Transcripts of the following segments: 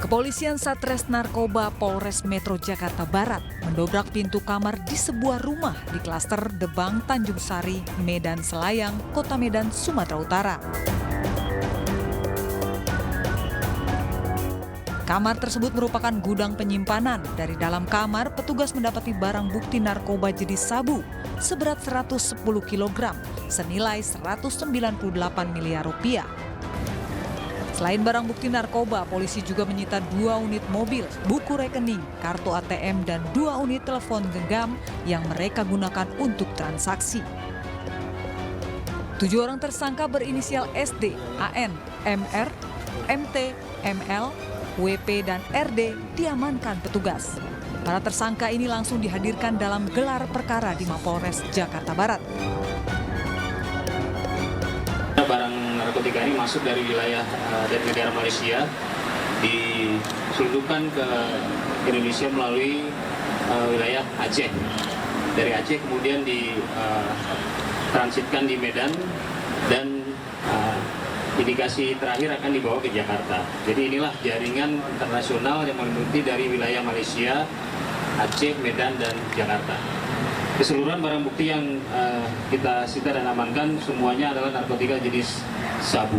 Kepolisian Satres Narkoba Polres Metro Jakarta Barat mendobrak pintu kamar di sebuah rumah di klaster Debang, Tanjung Sari, Medan Selayang, Kota Medan, Sumatera Utara. Kamar tersebut merupakan gudang penyimpanan. Dari dalam kamar, petugas mendapati barang bukti narkoba jenis sabu seberat 110 kg, senilai 198 miliar rupiah. Selain barang bukti narkoba, polisi juga menyita 2 unit mobil, buku rekening, kartu ATM, dan 2 unit telepon genggam yang mereka gunakan untuk transaksi. 7 orang tersangka berinisial SD, AN, MR, MT, ML, WP, dan RD diamankan petugas. Para tersangka ini langsung dihadirkan dalam gelar perkara di Mapolres Jakarta Barat. Barang narkotika ini masuk dari wilayah dari negara Malaysia, diselundupkan ke Indonesia melalui wilayah Aceh. Dari Aceh kemudian ditransitkan di Medan dan indikasi terakhir akan dibawa ke Jakarta. Jadi inilah jaringan internasional yang meliputi dari wilayah Malaysia, Aceh, Medan, dan Jakarta. Keseluruhan barang bukti yang kita sita dan amankan semuanya adalah narkotika jenis sabu.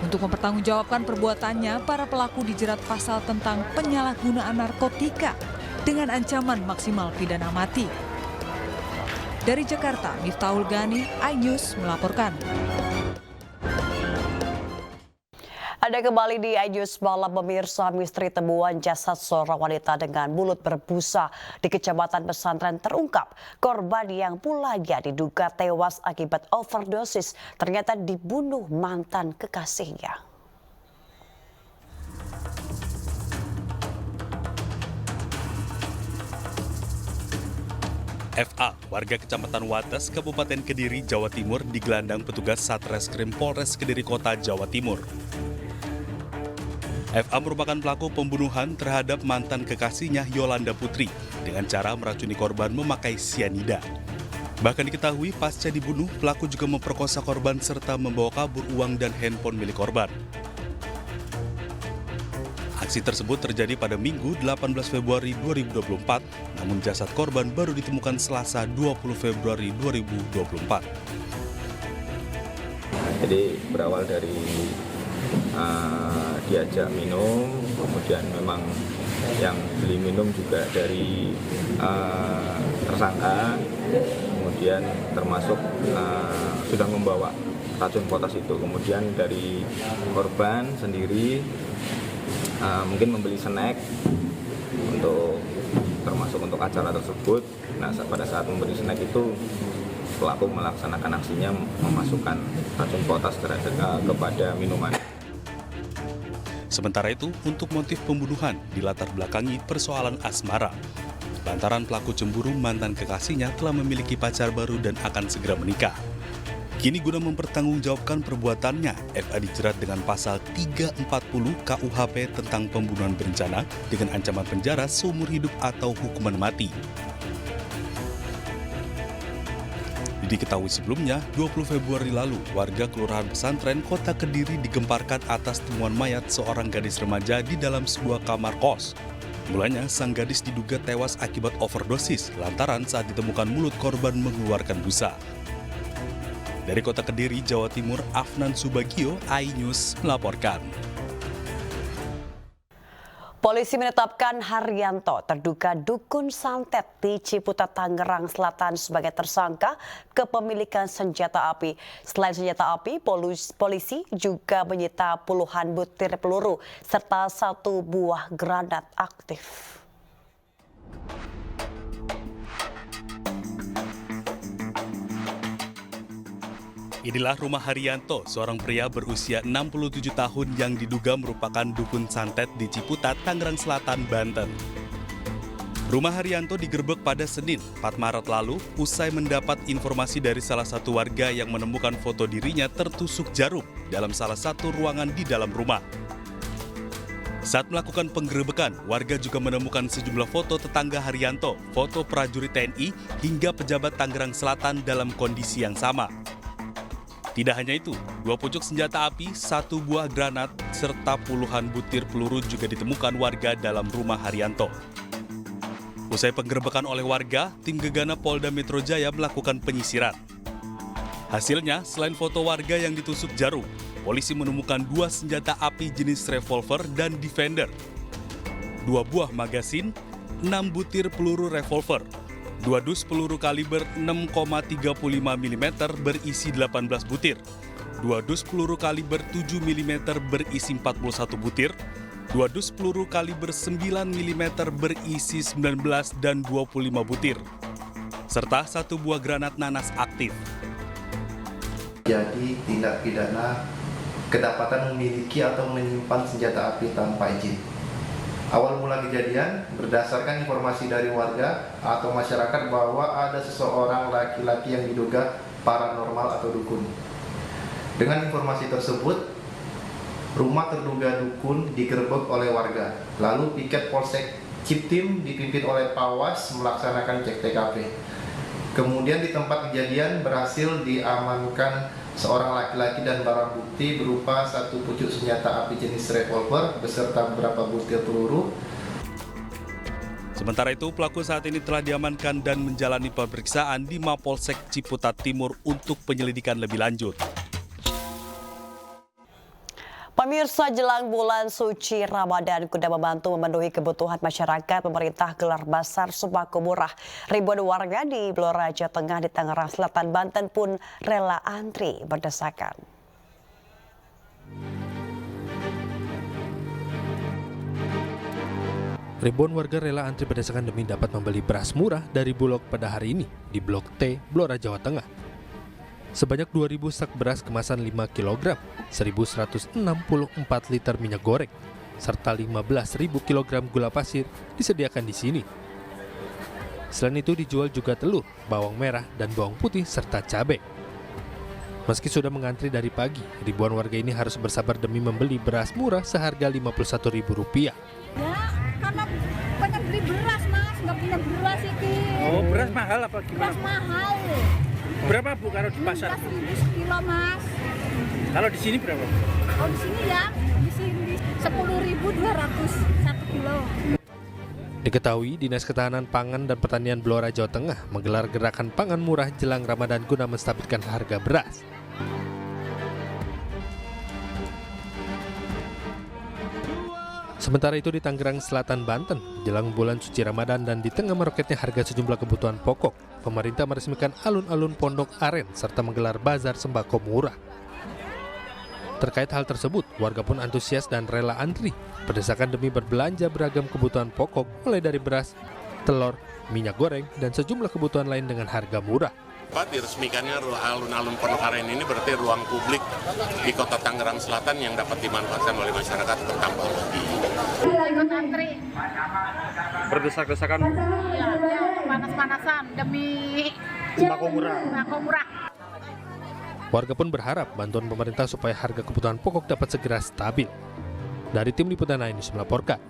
Untuk mempertanggungjawabkan perbuatannya, para pelaku dijerat pasal tentang penyalahgunaan narkotika dengan ancaman maksimal pidana mati. Dari Jakarta, Miftahul Ghani, iNews melaporkan. Ada kembali di iNews Malam, pemirsa. Misteri temuan jasad seorang wanita dengan mulut berbusa di Kecamatan Pesantren terungkap. Korban yang pulanya diduga tewas akibat overdosis ternyata dibunuh mantan kekasihnya. FA, warga Kecamatan Wates, Kabupaten Kediri, Jawa Timur, digelandang petugas Satreskrim Polres Kediri Kota, Jawa Timur. FA merupakan pelaku pembunuhan terhadap mantan kekasihnya Yolanda Putri dengan cara meracuni korban memakai sianida. Bahkan diketahui pasca dibunuh, pelaku juga memperkosa korban serta membawa kabur uang dan handphone milik korban. Aksi tersebut terjadi pada Minggu 18 Februari 2024, namun jasad korban baru ditemukan Selasa 20 Februari 2024. Jadi berawal dari diajak minum, kemudian memang yang beli minum juga dari tersangka, kemudian termasuk sudah membawa racun potas itu. Kemudian dari korban sendiri mungkin membeli snack termasuk untuk acara tersebut. Nah, pada saat membeli snack itu pelaku melaksanakan aksinya memasukkan racun potas kepada minuman. Sementara itu, untuk motif pembunuhan dilatar belakangi persoalan asmara. Lantaran pelaku cemburu mantan kekasihnya telah memiliki pacar baru dan akan segera menikah. Kini guna mempertanggungjawabkan perbuatannya, FA dijerat dengan pasal 340 KUHP tentang pembunuhan berencana dengan ancaman penjara seumur hidup atau hukuman mati. Diketahui sebelumnya, 20 Februari lalu, warga Kelurahan Pesantren, Kota Kediri digemparkan atas temuan mayat seorang gadis remaja di dalam sebuah kamar kos. Mulanya, sang gadis diduga tewas akibat overdosis lantaran saat ditemukan mulut korban mengeluarkan busa. Dari Kota Kediri, Jawa Timur, Afnan Subagio, iNews melaporkan. Polisi menetapkan Haryanto, terduga dukun santet di Ciputat, Tangerang Selatan sebagai tersangka kepemilikan senjata api. Selain senjata api, polisi juga menyita puluhan butir peluru serta 1 buah granat aktif. Inilah rumah Haryanto, seorang pria berusia 67 tahun yang diduga merupakan dukun santet di Ciputat, Tangerang Selatan, Banten. Rumah Haryanto digerebek pada Senin, 4 Maret lalu, usai mendapat informasi dari salah satu warga yang menemukan foto dirinya tertusuk jarum dalam salah satu ruangan di dalam rumah. Saat melakukan penggerebekan, warga juga menemukan sejumlah foto tetangga Haryanto, foto prajurit TNI, hingga pejabat Tangerang Selatan dalam kondisi yang sama. Tidak hanya itu, 2 pucuk senjata api, 1 buah granat, serta puluhan butir peluru juga ditemukan warga dalam rumah Haryanto. Usai penggerebekan oleh warga, tim Gegana Polda Metro Jaya melakukan penyisiran. Hasilnya, selain foto warga yang ditusuk jarum, polisi menemukan 2 senjata api jenis revolver dan defender, 2 buah magasin, 6 butir peluru revolver, 2 dus peluru kaliber 6,35 mm berisi 18 butir, 2 dus peluru kaliber 7 mm berisi 41 butir, 2 dus peluru kaliber 9 mm berisi 19 dan 25 butir, serta 1 buah granat nanas aktif. Jadi tindak pidana kedapatan memiliki atau menyimpan senjata api tanpa izin. Awal mula kejadian berdasarkan informasi dari warga atau masyarakat bahwa ada seseorang laki-laki yang diduga paranormal atau dukun. Dengan informasi tersebut, rumah terduga dukun digerebek oleh warga. Lalu piket Polsek Ciptim dipimpin oleh Pawas melaksanakan cek TKP. Kemudian di tempat kejadian berhasil diamankan seorang laki-laki dan barang bukti berupa 1 pucuk senjata api jenis revolver beserta beberapa butir peluru. Sementara itu, pelaku saat ini telah diamankan dan menjalani pemeriksaan di Mapolsek Ciputat Timur untuk penyelidikan lebih lanjut. Pemirsa, jelang bulan suci Ramadan, guna membantu memenuhi kebutuhan masyarakat, pemerintah gelar Bazar Sembako Murah. Ribuan warga di Blora, Jawa Tengah di Tangerang Selatan, Banten pun rela antri berdesakan. Ribuan warga rela antri berdesakan demi dapat membeli beras murah dari Bulog pada hari ini di Blok T, Blora, Jawa Tengah. Sebanyak 2.000 sak beras kemasan 5 kg, 1.164 liter minyak goreng, serta 15.000 kg gula pasir disediakan di sini. Selain itu dijual juga telur, bawang merah, dan bawang putih serta cabai. Meski sudah mengantri dari pagi, ribuan warga ini harus bersabar demi membeli beras murah seharga Rp51.000. Ya, karena pengen beli beras, Mas. Nggak punya beras ini. Oh, beras mahal apa gimana? Beras mahal. Berapa Bu kalau di pasar? 15.000 sekilo, Mas. Kalau di sini berapa? Oh, di sini ya, di sini 10.200 1 kilo. Diketahui, Dinas Ketahanan Pangan dan Pertanian Blora, Jawa Tengah menggelar gerakan pangan murah jelang Ramadan guna menstabilkan harga beras. Sementara itu di Tangerang Selatan, Banten, jelang bulan suci Ramadan dan di tengah meroketnya harga sejumlah kebutuhan pokok, pemerintah meresmikan alun-alun Pondok Aren serta menggelar bazar sembako murah. Terkait hal tersebut, warga pun antusias dan rela antri, berdesakan demi berbelanja beragam kebutuhan pokok mulai dari beras, telur, minyak goreng, dan sejumlah kebutuhan lain dengan harga murah. Diresmikannya alun-alun Pondok Aren ini berarti ruang publik di Kota Tangerang Selatan yang dapat dimanfaatkan oleh masyarakat bertambah lagi. Ikut antri. Berdesak-desakan. Ya, panas-panasan demi Sembako murah. Sembako murah. Warga pun berharap bantuan pemerintah supaya harga kebutuhan pokok dapat segera stabil. Dari tim liputan News melaporkan.